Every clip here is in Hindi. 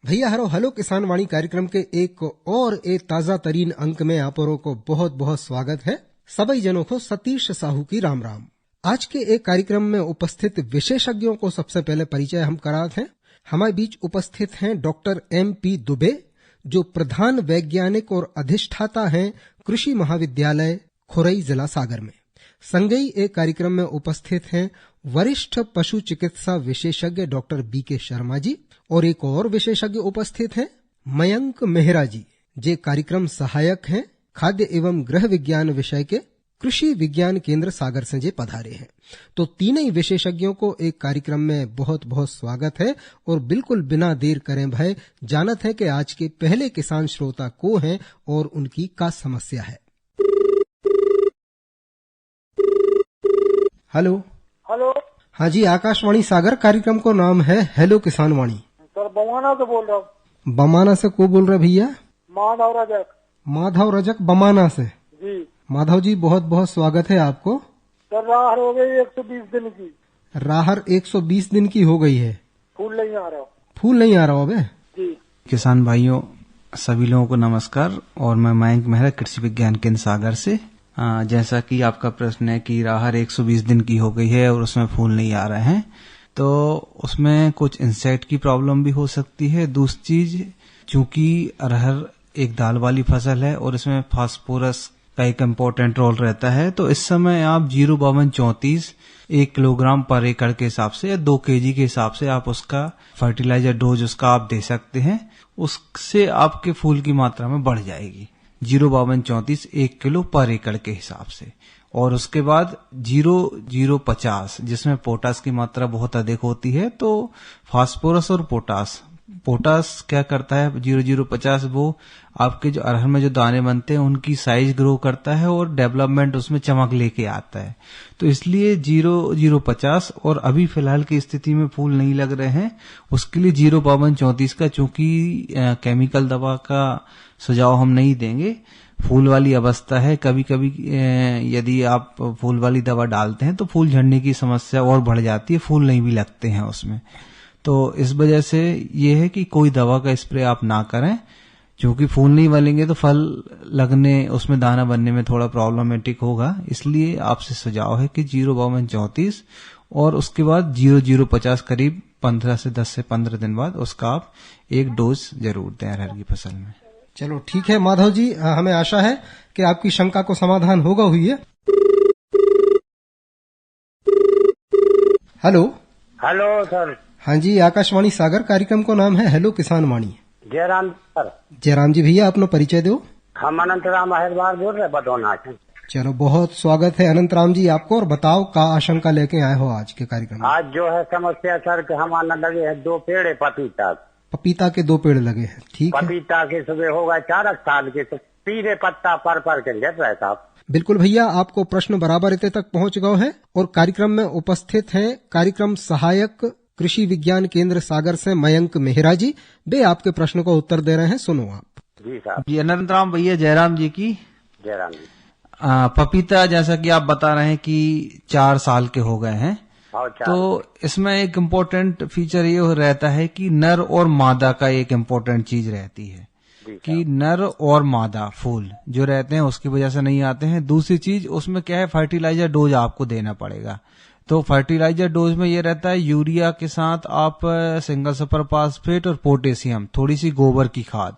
भैया हरो हेलो किसान वाणी कार्यक्रम के एक ताजा तरीन अंक में आप को बहुत बहुत स्वागत है। सभी जनों को सतीश साहू की राम राम। आज के एक कार्यक्रम में उपस्थित विशेषज्ञों को सबसे पहले परिचय हम कराते हैं। हमारे बीच उपस्थित हैं डॉक्टर MP दुबे, जो प्रधान वैज्ञानिक और अधिष्ठाता हैं कृषि महाविद्यालय खुरई जिला सागर में। संगई एक कार्यक्रम में उपस्थित हैं वरिष्ठ पशु चिकित्सा विशेषज्ञ डॉक्टर BK शर्मा जी, और एक और विशेषज्ञ उपस्थित हैं मयंक मेहरा जी, जे कार्यक्रम सहायक हैं खाद्य एवं गृह विज्ञान विषय के कृषि विज्ञान केंद्र सागर से जे पधारे हैं। तो तीनों ही विशेषज्ञों को एक कार्यक्रम में बहुत बहुत स्वागत है। और बिल्कुल बिना देर करें भाई जानत है कि आज के पहले किसान श्रोता को हैं और उनकी क्या समस्या है। Hello hello. हाँ जी, आकाशवाणी सागर कार्यक्रम को नाम है हेलो किसान वाणी। सर बमाना से बोल रहा हूँ। बमाना से को बोल रहे भैया? माधव रजक। माधव रजक बमाना से जी। माधव जी बहुत बहुत स्वागत है आपको। सर राहर हो गई 120 दिन की। राहर 120 दिन की हो गई है, फूल नहीं आ रहा। फूल नहीं आ रहा हो बे जी। किसान भाइयों सभी लोगों को नमस्कार, और मैं मयंक मेहरा कृषि विज्ञान केंद्र सागर से। जैसा कि आपका प्रश्न है कि राहर 120 दिन की हो गई है और उसमें फूल नहीं आ रहे हैं, तो उसमें कुछ इंसेक्ट की प्रॉब्लम भी हो सकती है। दूसरी चीज, चूंकि अरहर एक दाल वाली फसल है और इसमें फास्फोरस का एक इम्पोर्टेंट रोल रहता है, तो इस समय आप 05234 1 किलोग्राम पर एकड़ के हिसाब से या 2 kg के हिसाब से आप उसका फर्टिलाइजर डोज उसका आप दे सकते हैं। उससे आपके फूल की मात्रा में बढ़ जाएगी 05234 1 किलो पर एकड़ के हिसाब से। और उसके बाद 0050 जिसमें पोटास की मात्रा बहुत अधिक होती है, तो फास्फोरस और पोटास क्या करता है 0050, वो आपके जो अरहर में जो दाने बनते हैं उनकी साइज ग्रो करता है और डेवलपमेंट उसमें चमक लेके आता है। तो इसलिए 0050, और अभी फिलहाल की स्थिति में फूल नहीं लग रहे हैं, उसके लिए 05234 का चूंकि केमिकल दवा का सुझाव हम नहीं देंगे। फूल वाली अवस्था है, कभी कभी यदि आप फूल वाली दवा डालते हैं तो फूल झड़ने की समस्या और बढ़ जाती है, फूल नहीं भी लगते हैं उसमें। तो इस वजह से ये है कि कोई दवा का स्प्रे आप ना करें, क्योंकि फूल नहीं बनेंगे तो फल लगने, उसमें दाना बनने में थोड़ा प्रॉब्लमेटिक होगा। इसलिए आपसे सुझाव है कि 05234 और उसके बाद 0050 करीब 15 से 10 से 15 दिन बाद उसका आप एक डोज जरूर दें अरहर की फसल में। चलो ठीक है माधव जी, हमें आशा है कि आपकी शंका को समाधान होगा हुई है। हेलो। Hello sir. हाँ जी, आकाशवाणी सागर कार्यक्रम को नाम है हेलो किसान वाणी। जयराम सर। जयराम जी भैया अपना परिचय दो। हम अनंत राम अहिरवार बोल रहे बदौना से। चलो बहुत स्वागत है अनंत राम जी आपको, और बताओ का आशंका लेके आए हो आज के कार्यक्रम में। आज जो है समस्या सर के हमारा लगे है 2 पेड़ है पपीता के 2 पेड़ लगे हैं। ठीक है, पपीता के सुबह होगा 4 साल के, तो पीले पत्ता पर के गिर रहे साहब। बिल्कुल भैया, आपको प्रश्न बराबर इतने तक पहुंच गए हैं। और कार्यक्रम में उपस्थित हैं कार्यक्रम सहायक कृषि विज्ञान केंद्र सागर से मयंक मेहरा जी, वे आपके प्रश्न को उत्तर दे रहे हैं, सुनो आप। जी साहब। जी अनंत राम भैया, जयराम जी की। जयराम जी। पपीता जैसा कि आप बता रहे हैं कि 4 साल के हो गए हैं, तो इसमें एक इम्पोर्टेंट फीचर ये रहता है कि नर और मादा का एक इम्पोर्टेंट चीज रहती है कि नर और मादा फूल जो रहते हैं उसकी वजह से नहीं आते हैं। दूसरी चीज उसमें क्या है, फर्टिलाइजर डोज आपको देना पड़ेगा। तो फर्टिलाइजर डोज में ये रहता है यूरिया के साथ आप सिंगल सुपर फास्फेट और पोटेशियम, थोड़ी सी गोबर की खाद,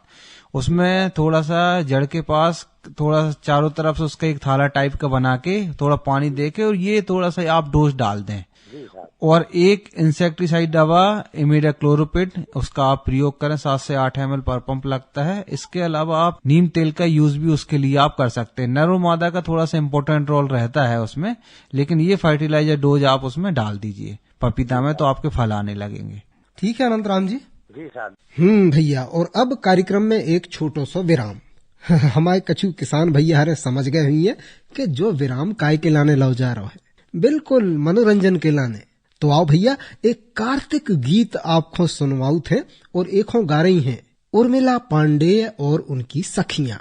उसमें थोड़ा सा जड़ के पास थोड़ा सा चारों तरफ से उसका एक थाला टाइप का बना के थोड़ा पानी दे के, और ये थोड़ा सा आप डोज डाल दें। और एक इंसेक्टिसाइड दवा इमिडाक्लोरोपिड उसका आप प्रयोग करें, 7 से 8 ml पर पंप लगता है। इसके अलावा आप नीम तेल का यूज भी उसके लिए आप कर सकते हैं। नर और मादा का थोड़ा सा इम्पोर्टेंट रोल रहता है उसमें, लेकिन ये फर्टिलाइजर डोज आप उसमें डाल दीजिए पपीता में, तो आपके फल आने लगेंगे। ठीक है अनंत राम जी। जी साहब। भैया, और अब कार्यक्रम में एक छोटो सा विराम। हमारे कछु किसान भैया हरे समझ गए हुई है कि जो विराम काय के लाने लो जा रहा है, बिल्कुल मनोरंजन के लाने। तो आओ भैया, एक कार्तिक गीत आपको सुनवाऊ थे, और एक गा रही हैं उर्मिला पांडे और उनकी सखियां।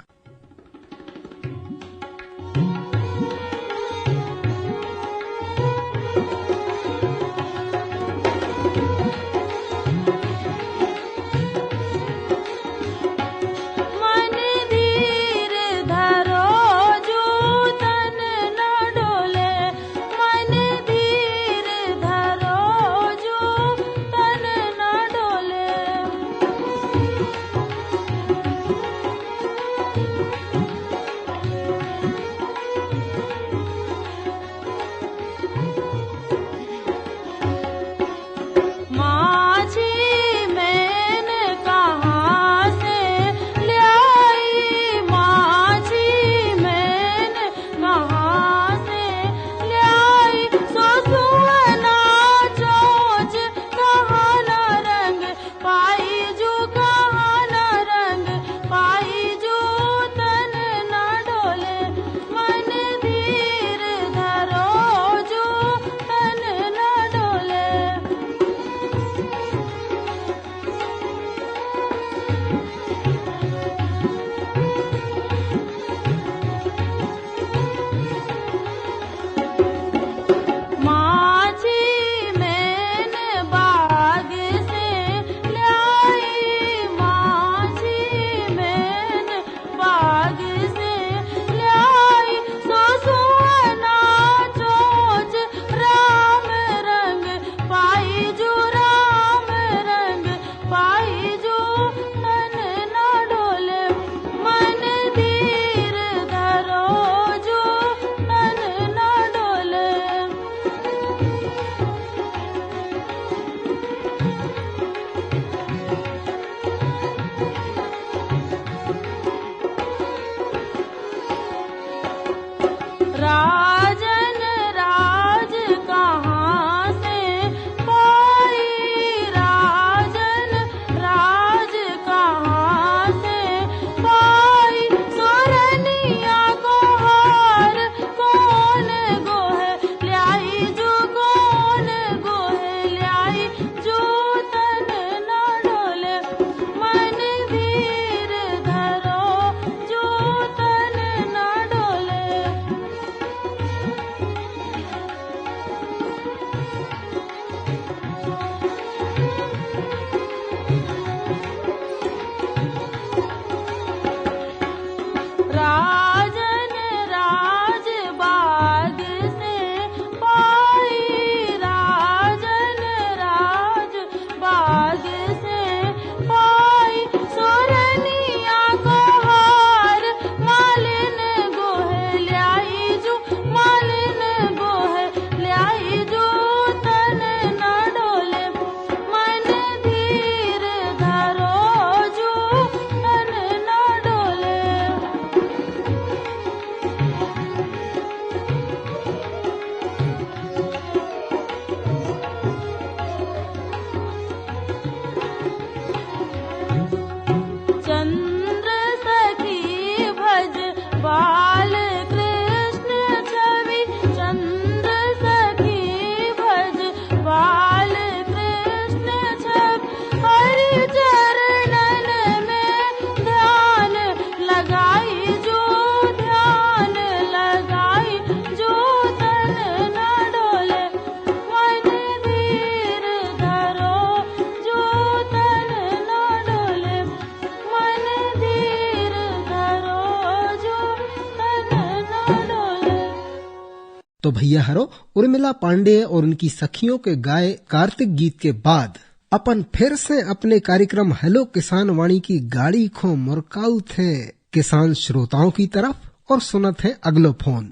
तो भैया हरो उर्मिला पांडे और उनकी सखियों के गाए कार्तिक गीत के बाद अपन फिर से अपने कार्यक्रम हेलो किसान वाणी की गाड़ी को मुरकाऊ थे किसान श्रोताओं की तरफ और सुनत है अगलो फोन।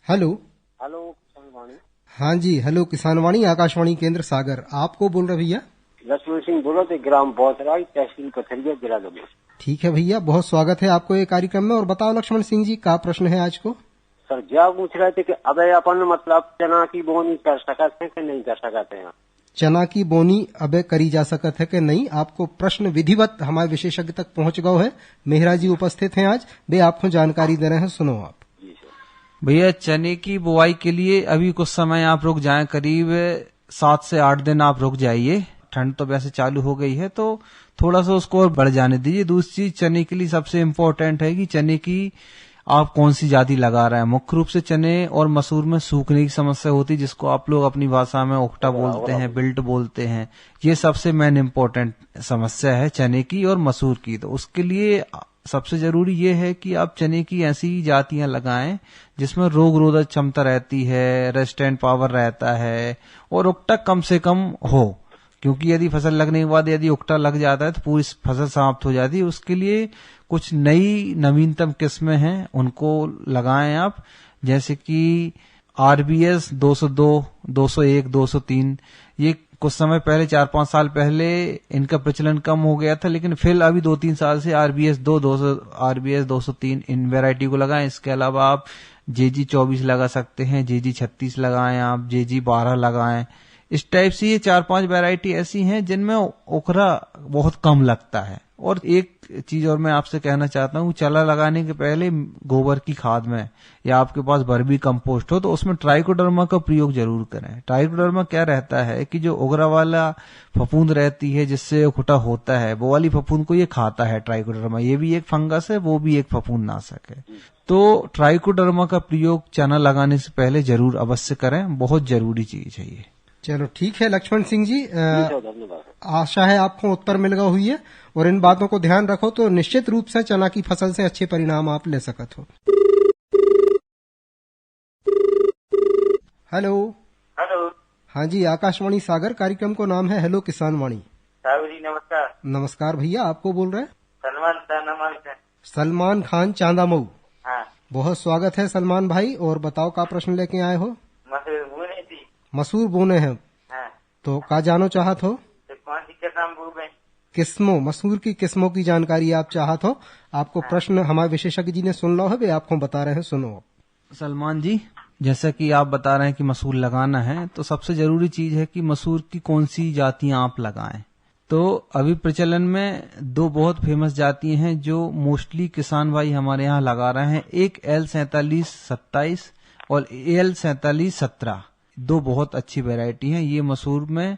हेलो हेलो किसान वाणी। हाँ जी, हेलो किसान वाणी आकाशवाणी केंद्र सागर, आपको बोल रहे भैया। लक्ष्मण सिंह बोलो थे, ग्राम बौतराई, तहसील पथरिया, जिला दमोह। ठीक है भैया, बहुत स्वागत है आपको ये कार्यक्रम में। और बताओ लक्ष्मण सिंह जी, क्या प्रश्न है आज को? सर क्या पूछ रहे थे कि अब अपन मतलब चना की बोनी कर सकते हैं कि नहीं कर सकते हैं? चना की बोनी अबे करी जा सकत है कि नहीं, आपको प्रश्न विधिवत हमारे विशेषज्ञ तक पहुंच गए है। मेहरा जी उपस्थित हैं आज, वे आपको जानकारी दे रहे हैं, सुनो आप। भैया चने की बुआई के लिए अभी कुछ समय आप रुक जाएं, करीब 7 से 8 दिन आप रुक जाइए। ठंड तो वैसे चालू हो गई है तो थोड़ा सा उसको और बढ़ जाने दीजिए। दूसरी चीज चने के लिए सबसे इम्पोर्टेंट है कि चने की आप कौन सी जाति लगा रहे हैं। मुख्य रूप से चने और मसूर में सूखने की समस्या होती है, जिसको आप लोग अपनी भाषा में उकटा बोलते हैं, बिल्ट बोलते हैं। ये सबसे मेन इम्पोर्टेंट समस्या है चने की और मसूर की। तो उसके लिए सबसे जरूरी ये है कि आप चने की ऐसी जातियां लगाएं जिसमें रोग रोधक क्षमता रहती है, रेजिस्टेंट पावर रहता है और उकटा कम से कम हो। क्योंकि यदि फसल लगने के बाद यदि उकटा लग जाता है तो पूरी फसल समाप्त हो जाती है। उसके लिए कुछ नई नवीनतम किस्में हैं, उनको लगाएं आप, जैसे कि RBS 202, 201, 203। ये कुछ समय पहले 4-5 साल पहले इनका प्रचलन कम हो गया था, लेकिन फिर अभी 2-3 साल से RBS 200, RBS 203 इन वैरायटी को लगाएं। इसके अलावा आप JG 24 लगा सकते हैं, JG 36 लगाएं, आप JG 12 लगाएं। इस टाइप से ये 4-5 वैरायटी ऐसी हैं जिनमें ओखरा बहुत कम लगता है। और एक चीज और मैं आपसे कहना चाहता हूँ, चला लगाने के पहले गोबर की खाद में या आपके पास वर्मी कंपोस्ट हो तो उसमें ट्राइकोडर्मा का प्रयोग जरूर करें। ट्राइकोडर्मा क्या रहता है कि जो ओगरा वाला फफूंद रहती है जिससे ओखटा होता है, वो वाली फफूंद को ये खाता है ट्राइकोडर्मा। ये भी एक फंगस है, वो भी एक फफूंद नाशक है। तो ट्राइकोडर्मा का प्रयोग चना लगाने से पहले जरूर अवश्य करें, बहुत जरूरी चीज है ये। चलो ठीक है लक्ष्मण सिंह जी, आशा है आपको उत्तर मिल गया हुई है और इन बातों को ध्यान रखो तो निश्चित रूप से चना की फसल से अच्छे परिणाम आप ले सकते हो। Hello hello. हाँ जी, आकाशवाणी सागर, कार्यक्रम को नाम है हेलो किसान वाणी। साहब जी नमस्कार। नमस्कार भैया, आपको बोल रहे हैं सलमान सलमान खान चांदामऊ। हाँ। बहुत स्वागत है सलमान भाई, और बताओ क्या प्रश्न लेके आए हो? मसूर बोने थी। मसूर बोने हैं। हाँ। तो क्या जानो चाहत हो? तो कौन सी किस्म बोए? किस्मों, मसूर की किस्मों की जानकारी आप चाहत हो। आपको प्रश्न हमारे विशेषज्ञ जी ने सुन लो है, वे आपको बता रहे हैं, सुनो। सलमान जी, जैसा कि आप बता रहे हैं कि मसूर लगाना है, तो सबसे जरूरी चीज है कि मसूर की कौन सी जातियां आप लगाएं। तो अभी प्रचलन में 2 बहुत फेमस जातियां हैं जो मोस्टली किसान भाई हमारे यहाँ लगा रहे हैं। एक L4727 और L4717, 2 बहुत अच्छी वैरायटी हैं। ये मसूर में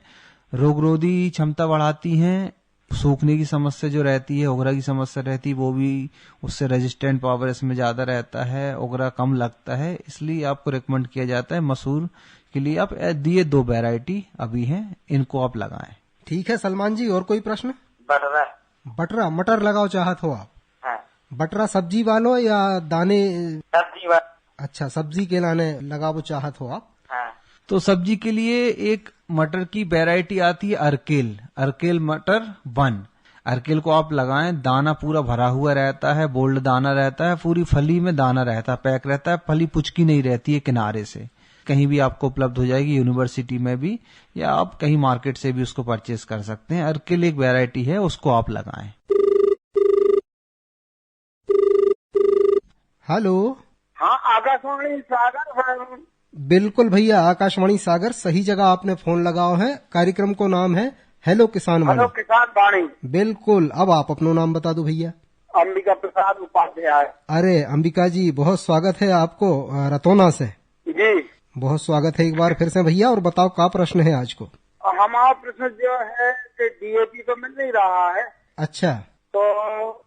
रोगरोधी क्षमता बढ़ाती हैं, सूखने की समस्या जो रहती है, ओगरा की समस्या रहती है, वो भी उससे रेजिस्टेंट पावर इसमें ज्यादा रहता है, ओगरा कम लगता है। इसलिए आपको रिकमेंड किया जाता है मसूर के लिए आप दिए 2 वैरायटी अभी हैं, इनको आप लगाएं। ठीक है सलमान जी, और कोई प्रश्न? बटरा मटर लगाओ चाहत हो आप? हाँ। बटरा सब्जी वालो या दाने? सब्जी वाला। अच्छा, सब्जी के लाने लगाओ चाहत हो आप? हाँ। तो सब्जी के लिए एक मटर की वैरायटी आती है अर्केल मटर 1। अर्केल को आप लगाएं, दाना पूरा भरा हुआ रहता है, बोल्ड दाना रहता है, पूरी फली में दाना रहता है, पैक रहता है, फली पुचकी नहीं रहती है किनारे से। कहीं भी आपको उपलब्ध हो जाएगी, यूनिवर्सिटी में भी, या आप कहीं मार्केट से भी उसको परचेज कर सकते हैं। अर्केल एक वैरायटी है, उसको आप लगाएं। हेलो। हाँ, आकाशवाणी सागर। बिल्कुल भैया, आकाशवाणी सागर, सही जगह आपने फोन लगाओ है। कार्यक्रम को नाम है हेलो किसान वाणी। हेलो किसान वाणी। बिल्कुल, अब आप अपना नाम बता दो भैया। अंबिका प्रसाद उपाध्याय। अरे अंबिका जी, बहुत स्वागत है आपको रतौना से। जी बहुत स्वागत है एक बार फिर से भैया, और बताओ क्या प्रश्न है आज को? हमारा प्रश्न जो है कि DAP तो मिल नहीं रहा है। अच्छा, तो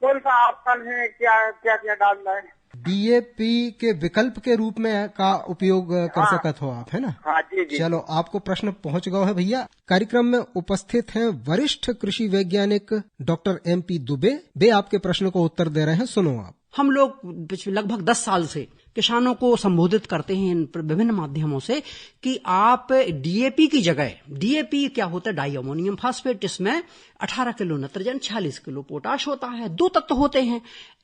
कौन सा ऑप्शन है, क्या क्या क्या डालना है? DAP के विकल्प के रूप में का उपयोग कर सकत हो आप, है ना? हाँ जी जी। चलो, आपको प्रश्न पहुंच गया है भैया। कार्यक्रम में उपस्थित हैं वरिष्ठ कृषि वैज्ञानिक डॉक्टर MP दुबे। वे आपके प्रश्न को उत्तर दे रहे हैं, सुनो आप। हम लोग लगभग 10 साल से किसानों को संबोधित करते हैं इन विभिन्न माध्यमों से कि आप डीएपी की जगह, डीएपी क्या होता है, डाई अमोनियम फास्फेट, इसमें 18 किलो नत्रजन, 46 किलो पोटाश होता है, 2 तत्व होते हैं,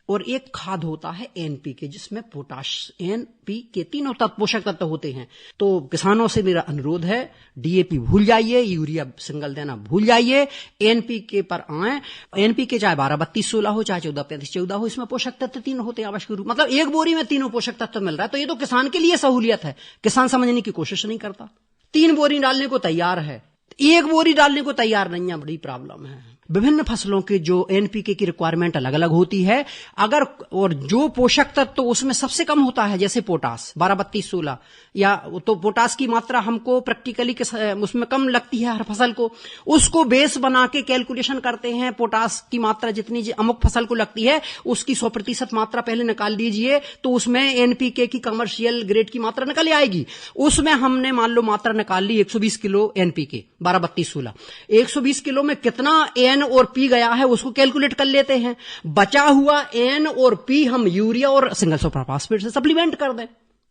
और एक खाद होता है एनपीके जिसमें पोटाश, एनपीके, तीनों तत्व पोषक तत्व होते हैं। तो किसानों से मेरा अनुरोध है, डीएपी भूल जाइए, यूरिया सिंगल देना भूल जाइए, एनपीके पर आए। एनपीके चाहे 12-32-16 हो, चाहे 14-35-14 हो, इसमें पोषक तत्व 3 होते हैं आवश्यक रूप, मतलब एक बोरी में तीनों पोषक तत्व मिल रहा है। तो ये तो किसान के लिए सहूलियत है, किसान समझने की कोशिश नहीं करता। 3 बोरी डालने को तैयार है, 1 बोरी डालने को तैयार नहीं है, बड़ी प्रॉब्लम है। विभिन्न फसलों के जो एनपीके की रिक्वायरमेंट अलग अलग होती है, अगर और जो पोषक तत्व तो उसमें सबसे कम होता है, जैसे पोटास 12-32-16, या तो पोटास की मात्रा हमको प्रैक्टिकली उसमें कम लगती है हर फसल को, उसको बेस बना के कैलकुलेशन करते हैं, पोटास की मात्रा जितनी अमुक फसल को लगती है उसकी 100% मात्रा पहले निकाल लीजिए, तो उसमें एनपीके की कमर्शियल ग्रेड की मात्रा निकल आएगी। उसमें हमने मान लो मात्रा निकाल ली 120 किलो एनपीके 12-32-16, 120 किलो में कितना एन और पी गया है उसको कैलकुलेट कर लेते हैं, बचा हुआ एन और पी हम यूरिया और सिंगल सुपर फास्फेट से सप्लीमेंट कर दें।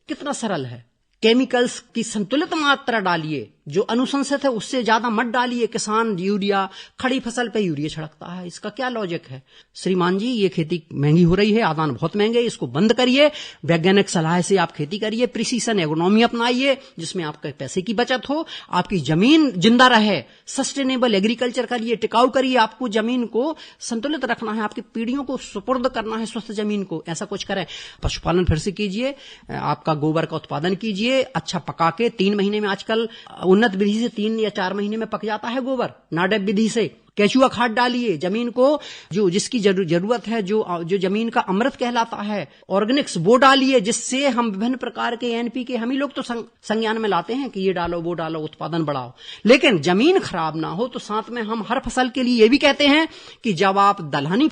कितना सरल है। केमिकल्स की संतुलित मात्रा डालिए, जो अनुशंसित है उससे ज्यादा मत डालिए। किसान यूरिया, खड़ी फसल पे यूरिया छिड़कता है, इसका क्या लॉजिक है? श्रीमान जी, ये खेती महंगी हो रही है, आदान बहुत महंगे, इसको बंद करिए, वैज्ञानिक सलाह से आप खेती करिए, प्रिसीजन एग्रोनॉमी अपनाइए जिसमें आपके पैसे की बचत हो, आपकी जमीन जिंदा रहे, सस्टेनेबल एग्रीकल्चर करिए, टिकाऊ करिए। आपको जमीन को संतुलित रखना है, आपकी पीढ़ियों को सुपुर्द करना है स्वस्थ जमीन को, ऐसा कुछ करें। पशुपालन फिर से कीजिए, आपका गोबर का उत्पादन कीजिए अच्छा पका के, 3 महीने में आजकल उन्नत विधि से 3 या 4 महीने में पक जाता है गोबर, नाडेप विधि से। केचुआ खाद डालिए, जमीन को जो जिसकी जरूरत है, जो जमीन का अमृत कहलाता है, ऑर्गेनिक्स, वो डालिए, जिससे हम विभिन्न प्रकार के एनपीके हम ही लोग तो संज्ञान में लाते हैं कि ये डालो वो डालो, उत्पादन बढ़ाओ, लेकिन जमीन खराब ना हो। तो साथ में हम हर फसल के लिए ये भी कहते हैं कि जब आप तिलहनी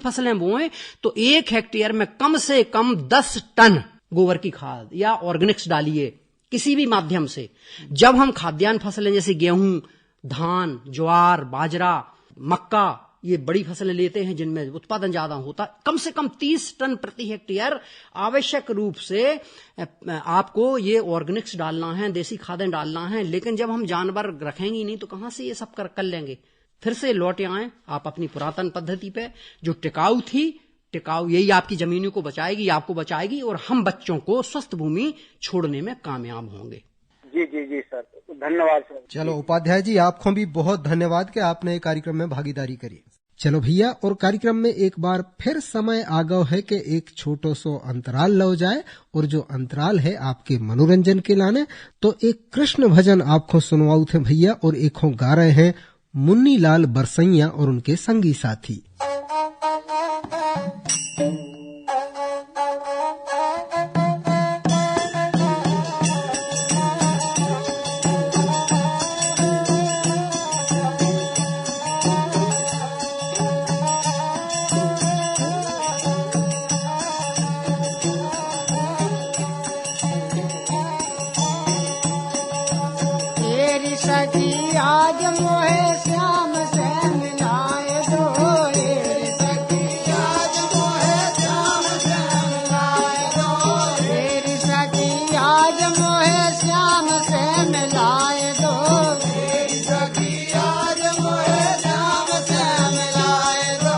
फसलें बोएं तो 1 हेक्टेयर में कम से कम 10 टन गोबर की खाद या ऑर्गेनिक्स डालिए किसी भी माध्यम से। जब हम खाद्यान्न फसलें जैसे गेहूं, धान, ज्वार, बाजरा, मक्का, ये बड़ी फसलें लेते हैं जिनमें उत्पादन ज्यादा होता, कम से कम 30 टन प्रति हेक्टेयर आवश्यक रूप से आपको ये ऑर्गेनिक्स डालना है, देसी खादें डालना है। लेकिन जब हम जानवर रखेंगे नहीं तो कहां से ये सब कर लेंगे? फिर से लौटे आए आप अपनी पुरातन पद्धति पे, जो टिकाऊ थी, टिकाऊ यही आपकी जमीनों को बचाएगी, आपको बचाएगी, और हम बच्चों को स्वस्थ भूमि छोड़ने में कामयाब होंगे। जी जी जी सर, धन्यवाद सर। चलो उपाध्याय जी, आपको भी बहुत धन्यवाद कि आपने कार्यक्रम में भागीदारी करी। चलो भैया, और कार्यक्रम में एक बार फिर समय आ गया है कि एक छोटो सो अंतराल लो जाए, और जो अंतराल है आपके मनोरंजन के लाने। तो एक कृष्ण भजन आपको सुनवाऊ थे भैया, और एक गा रहे हैं मुन्नी लाल बरसैया और उनके संगी साथी। आज मोहे श्याम से मिलाए दो, तेरी सखी आज मोहे श्याम से मिलाए दो, तेरी सखी आज मोहे श्याम से मिलाए दो, तेरी सखी आज मोहे श्याम से मिलाए दो।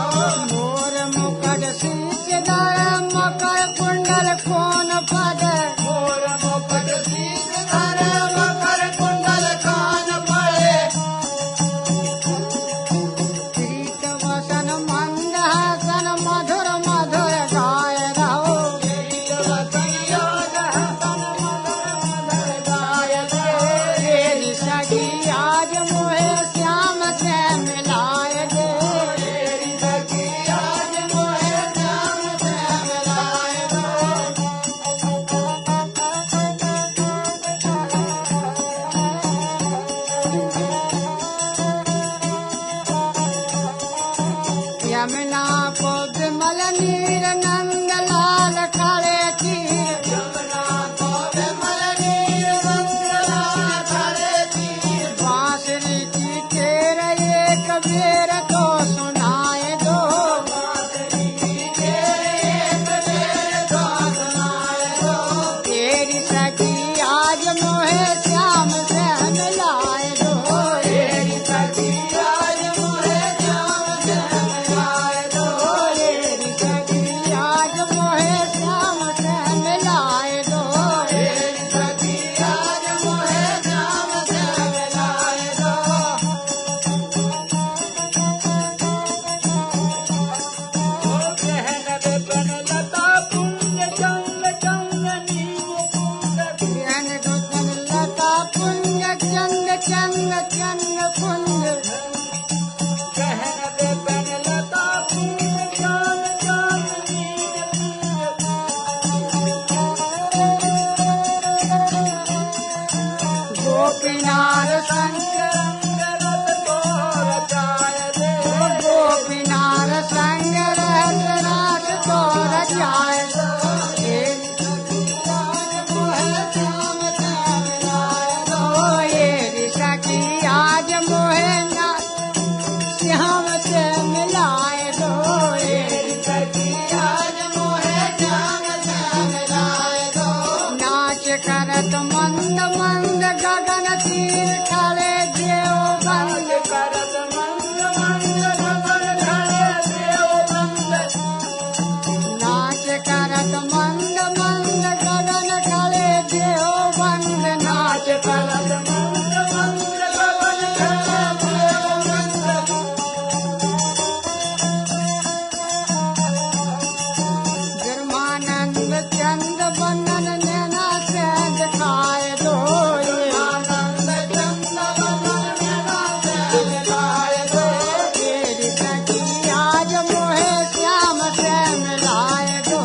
मोर मुकुट शीश धरे मकर कुंडल कोन पद, मोर मुकुट शीश धरे मकर कुंडल कान पड़े, मधुर मधुर गाय रहो, तेरी सखी आज मोहे श्याम से मिलाए दे, तेरी सखी आज मोहे श्याम से मिलाए दो। करत मंद मंद गगन तीर ढले देव बंद करत मंद मंद गगन ढले देव बंद नाच करत मंद मंद गगन ढले देव बंद नाच करत मंद मंद गगन ढले देव बंद ब्रह्मानंद चंद बंदन नैना से दिखाए दो ब्रह्मानंद चंद बंदन नैना से दिखाए दो तेरी सखी आज मोहे श्याम से मिलाए दो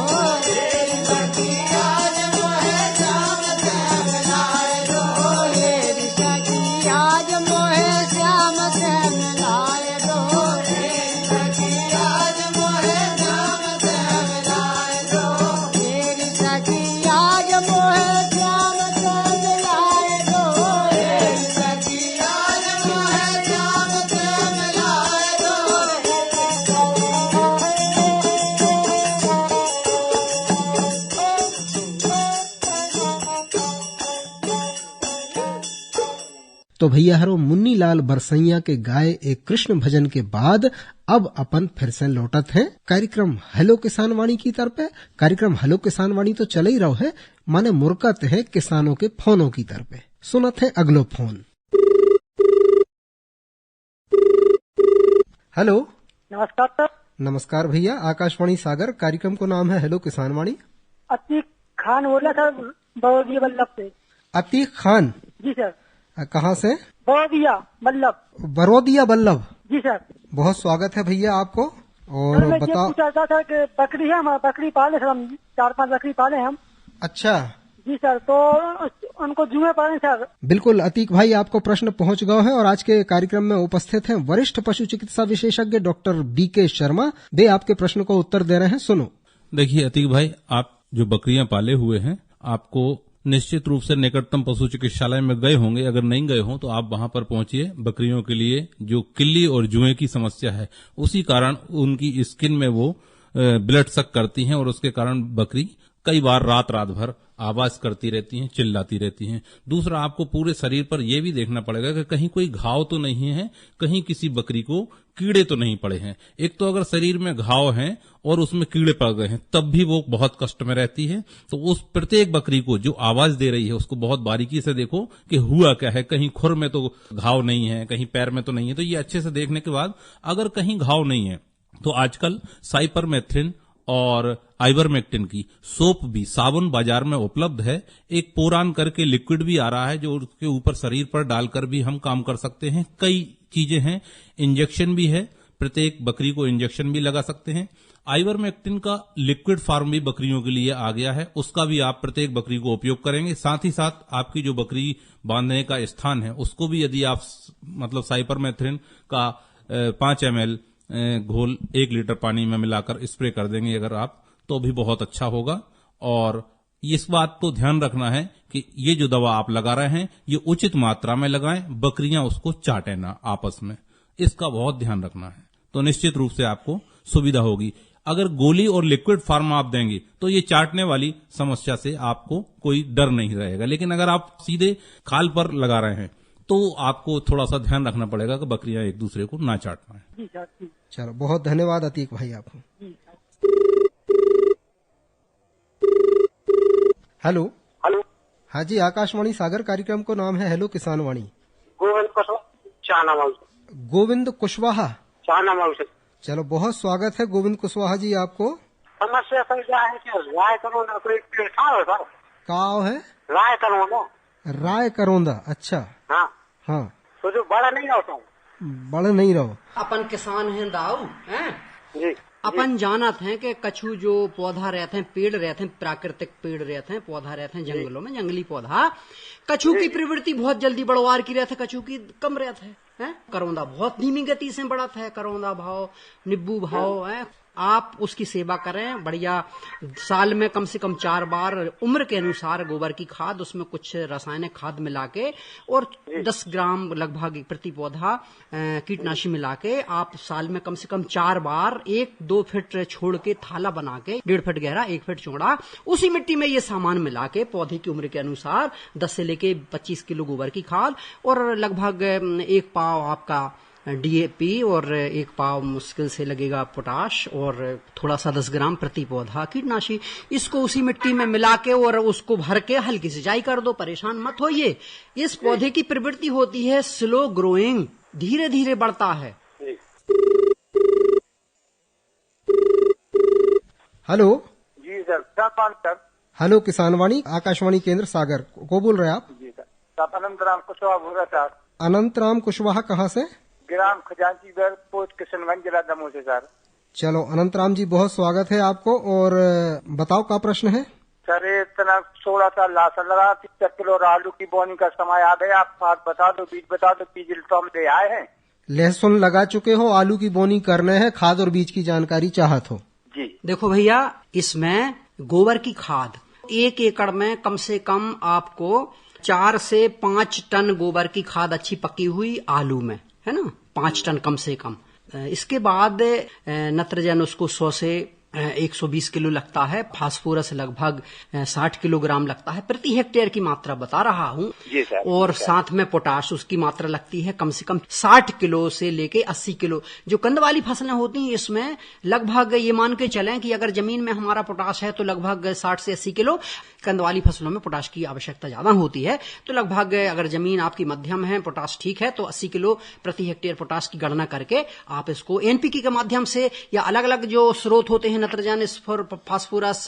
तेरी सखी आज मोहे श्याम से मिलाए दो तेरी सखी आज मोहे श्याम से मिलाए दो तेरी सखी आज मोहे श्याम से मिलाए दो तेरी सखी आज मोहे श्याम से मिलाए दो तेरी सखी आज मोहे श्याम से मिलाए दो तो भैया हरो मुन्नी लाल बरसैया के गाए एक कृष्ण भजन के बाद अब अपन फिर से लौटत हैं कार्यक्रम हेलो किसान वाणी की तरफ। कार्यक्रम हेलो किसान वाणी तो चले ही रहो है, माने मुरकत है किसानों के फोनों की तरफ। सुनत है अगलो फोन। हेलो, नमस्कार सर। नमस्कार भैया, आकाशवाणी सागर, कार्यक्रम को नाम है हेलो किसान वाणी। अतीक खान बोला सर, बड़ौदिया बल्लभ से। अतीक खान, जी सर। कहाँ से? बड़ौदिया बल्लभ। बड़ौदिया बल्लभ, जी सर। बहुत स्वागत है भैया आपको। सर और मैं ये बताओ। पूछा था सर कि बकरी है, हमारे बकरी पाले सर, हम 4-5 बकरी पाले हम। अच्छा, जी सर, तो उनको जुए पाले सर। बिल्कुल अतीक भाई, आपको प्रश्न पहुंच गया है और आज के कार्यक्रम में उपस्थित हैं वरिष्ठ पशु चिकित्सा विशेषज्ञ डॉक्टर बीके शर्मा। वे आपके प्रश्न को उत्तर दे रहे हैं, सुनो। देखिए अतीक भाई, आप जो बकरियां पाले हुए हैं, आपको निश्चित रूप से निकटतम पशु चिकित्सालय में गए होंगे। अगर नहीं गए हो तो आप वहां पर पहुंचिए। बकरियों के लिए जो किल्ली और जुए की समस्या है, उसी कारण उनकी स्किन में वो ब्लड सक करती हैं और उसके कारण बकरी कई बार रात भर आवाज करती रहती हैं, चिल्लाती रहती हैं। दूसरा, आपको पूरे शरीर पर यह भी देखना पड़ेगा कि कहीं कोई घाव तो नहीं है, कहीं किसी बकरी को कीड़े तो नहीं पड़े हैं। एक तो अगर शरीर में घाव हैं और उसमें कीड़े पड़ गए हैं, तब भी वो बहुत कष्ट में रहती है। तो उस प्रत्येक बकरी को जो आवाज दे रही है, उसको बहुत बारीकी से देखो कि हुआ क्या है। कहीं खुर में तो घाव नहीं है, कहीं पैर में तो नहीं है। तो ये अच्छे से देखने के बाद अगर कहीं घाव नहीं है तो आजकल साइपरमेथ्रिन और आइवरमेक्टिन की सोप भी, साबुन बाजार में उपलब्ध है। एक पोरान करके लिक्विड भी आ रहा है जो उसके ऊपर शरीर पर डालकर भी हम काम कर सकते हैं। कई चीजें हैं, इंजेक्शन भी है, प्रत्येक बकरी को इंजेक्शन भी लगा सकते हैं। आइवरमेक्टिन का लिक्विड फॉर्म भी बकरियों के लिए आ गया है, उसका भी आप प्रत्येक बकरी को उपयोग करेंगे। साथ ही साथ आपकी जो बकरी बांधने का स्थान है, उसको भी यदि आप मतलब साइपरमेथ्रिन का 5 ml घोल 1 लीटर पानी में मिलाकर स्प्रे कर देंगे अगर आप, तो भी बहुत अच्छा होगा। और इस बात को ध्यान रखना है कि ये जो दवा आप लगा रहे हैं, ये उचित मात्रा में लगाएं, बकरियां उसको चाटें ना आपस में, इसका बहुत ध्यान रखना है। तो निश्चित रूप से आपको सुविधा होगी। अगर गोली और लिक्विड फार्म आप देंगे तो ये चाटने वाली समस्या से आपको कोई डर नहीं रहेगा। लेकिन अगर आप सीधे खाल पर लगा रहे हैं तो आपको थोड़ा सा ध्यान रखना पड़ेगा कि बकरियां एक दूसरे को ना चाट पाए। जी सर। चलो, बहुत धन्यवाद अतीक भाई आपको। हेलो। हेलो। हाँ जी, आकाशवाणी सागर, कार्यक्रम को नाम है हेलो किसान वाणी। गोविंद कुशवाहा, चाहना से। गोविंद कुशवाहा, चाहना से। चलो, बहुत स्वागत है गोविंद कुशवाहा जी आपको। समस्या सर क्या है कि राय करोंदा कोई है सर। काव है? राय करोंदा। राय करोंदा, अच्छा। हाँ हाँ, तो जो बड़ा नहीं होता हूँ। बड़े नहीं रहो। अपन किसान हैं दाऊ हैं, जी। अपन जानत हैं कि कछु जो पौधा रहते हैं, पेड़ रहते हैं, प्राकृतिक पेड़ रहते हैं, पौधा रहते हैं जंगलों में, जंगली पौधा, कछु की प्रवृत्ति बहुत जल्दी बढ़वार की रहते है, कछु की कम रहते हैं। करौंदा बहुत धीमी गति से बढ़त है, करौंदा भाव, निब्बू भाव है, आप उसकी सेवा करें बढ़िया। साल में कम से कम 4 बार उम्र के अनुसार गोबर की खाद, उसमें कुछ रासायनिक खाद मिला के और 10 ग्राम लगभग प्रति पौधा कीटनाशी मिला के आप साल में कम से कम 4 बार 1-2 फीट छोड़ के थाला बना के 1.5 फीट गहरा 1 फीट चौड़ा उसी मिट्टी में ये सामान मिला के पौधे की उम्र के अनुसार 10 से लेके 25 किलो गोबर की खाद और लगभग 1 पाव आपका डीएपी और 1 पाव मुश्किल से लगेगा पोटाश और थोड़ा सा 10 ग्राम प्रति पौधा कीटनाशी, इसको उसी मिट्टी में मिला के और उसको भर के हल्की सिंचाई कर दो। परेशान मत होइए। इस पौधे की प्रवृत्ति होती है स्लो ग्रोइंग, धीरे धीरे बढ़ता है। हेलो जी सर। हेलो किसानवाणी आकाशवाणी केंद्र सागर को बोल रहे हैं आप? जी सर। अनंतराम कुशवाहा बोल रहा था। अनंतराम कुशवाहा कहाँ से? ग्राम खजांची पोस्ट किशनगंज जिला दमोह से सर। चलो अनंतराम जी बहुत स्वागत है आपको और बताओ क्या प्रश्न है? सर इतना 16 साल लहसुन लगा 70 किलो और आलू की बोनी का समय आ गया। आप खाद बता दो, बीज बता दो, बीज तो हम दे आए हैं। लहसुन लगा चुके हो, आलू की बोनी करने हैं, खाद और बीज की जानकारी चाहत हो? जी देखो भैया, इसमें गोबर की खाद 1 एकड़ में कम से कम आपको 4 से 5 टन गोबर की खाद अच्छी पकी हुई आलू में, है ना, 5 टन कम से कम। इसके बाद नत्रजन उसको 100 से 120 किलो लगता है, फास्फोरस लगभग 60 किलोग्राम लगता है, प्रति हेक्टेयर की मात्रा बता रहा हूँ। और साथ में पोटाश उसकी मात्रा लगती है कम से कम 60 किलो से लेके 80 किलो। जो कंद वाली फसलें होती हैं इसमें लगभग ये मान के चलें कि अगर जमीन में हमारा पोटाश है तो लगभग 60 से 80 किलो, कंद वाली फसलों में पोटाश की आवश्यकता ज्यादा होती है, तो लगभग अगर जमीन आपकी मध्यम है, पोटाश ठीक है, तो 80 किलो प्रति हेक्टेयर पोटाश की गणना करके आप इसको एनपीके के माध्यम से या अलग अलग जो स्रोत होते हैं नत्रजन, फास्फोरस,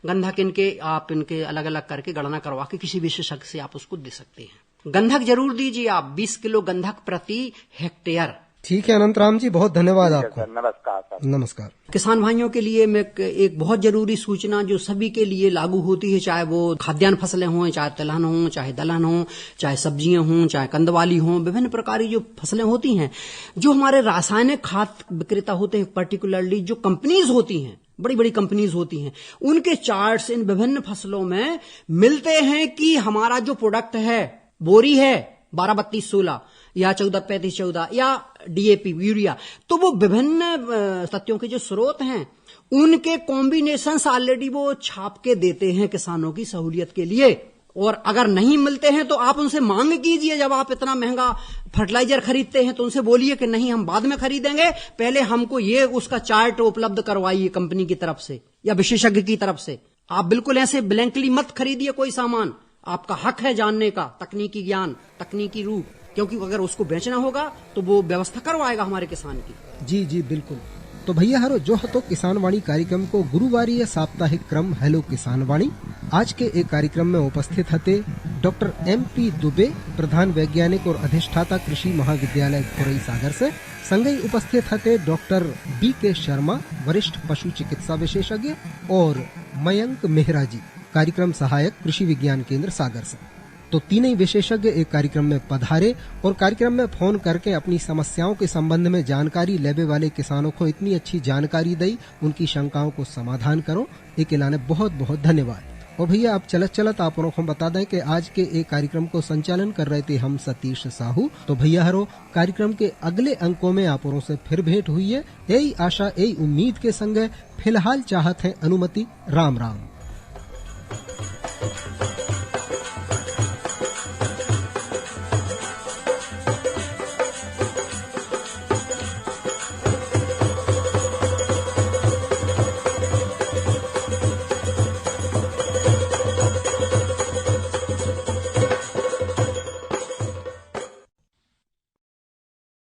गंधक, इनके आप इनके अलग अलग करके गणना करवा के किसी विशेषज्ञ से आप उसको दे सकते हैं। गंधक जरूर दीजिए आप, 20 किलो गंधक प्रति हेक्टेयर। ठीक है अनंतराम जी, बहुत धन्यवाद आपको। नमस्कार सर। नमस्कार। किसान भाइयों के लिए मैं एक बहुत जरूरी सूचना जो सभी के लिए लागू होती है, चाहे वो खाद्यान्न फसलें हों, चाहे तिलहन हो, चाहे दलहन हो, चाहे सब्जियां हों, चाहे कंदवाली हों, विभिन्न प्रकार की जो फसलें होती हैं, जो हमारे रासायनिक खाद विक्रेता होते हैं, पर्टिकुलरली जो कंपनीज होती हैं, बड़ी बड़ी कंपनीज होती हैं, उनके चार्ट्स इन विभिन्न फसलों में मिलते हैं कि हमारा जो प्रोडक्ट है, बोरी है 12-32-16 या 14-35-14 या डीएपी यूरिया, तो वो विभिन्न तथ्यों के जो स्रोत हैं उनके कॉम्बिनेशंस ऑलरेडी वो छाप के देते हैं किसानों की सहूलियत के लिए। और अगर नहीं मिलते हैं तो आप उनसे मांग कीजिए। जब आप इतना महंगा फर्टिलाइजर खरीदते हैं तो उनसे बोलिए कि नहीं, हम बाद में खरीदेंगे, पहले हमको ये उसका चार्ट उपलब्ध करवाइए कंपनी की तरफ से या विशेषज्ञ की तरफ से। आप बिल्कुल ऐसे ब्लैंकली मत खरीदिए कोई सामान। आपका हक है जानने का, तकनीकी ज्ञान, तकनीकी रूप, क्योंकि अगर उसको बेचना होगा तो वो व्यवस्था करवाएगा हमारे किसान की। जी जी बिल्कुल। तो भैया हरो जो हतो किसान वाणी कार्यक्रम को गुरुवारी साप्ताहिक क्रम हेलो किसान वाणी। आज के एक कार्यक्रम में उपस्थित हते डॉक्टर MP दुबे, प्रधान वैज्ञानिक और अधिष्ठाता कृषि महाविद्यालय खुरई सागर से। संगई उपस्थित हते डॉक्टर BK शर्मा, वरिष्ठ पशु चिकित्सा विशेषज्ञ, और मयंक मेहरा जी, कार्यक्रम सहायक कृषि विज्ञान केंद्र सागर से। तो तीनों विशेषज्ञ एक कार्यक्रम में पधारे और कार्यक्रम में फोन करके अपनी समस्याओं के संबंध में जानकारी लेने वाले किसानों को इतनी अच्छी जानकारी दी, उनकी शंकाओं को समाधान करो। एक लाने बहुत बहुत धन्यवाद। और भैया आप चलत चलत आप को बता दें कि आज के एक कार्यक्रम को संचालन कर रहे थे हम सतीश साहू। तो भैया हरो कार्यक्रम के अगले अंकों में आप से फिर भेंट हुई है, यही आशा यही उम्मीद के संग फिलहाल चाहत है अनुमति। राम राम।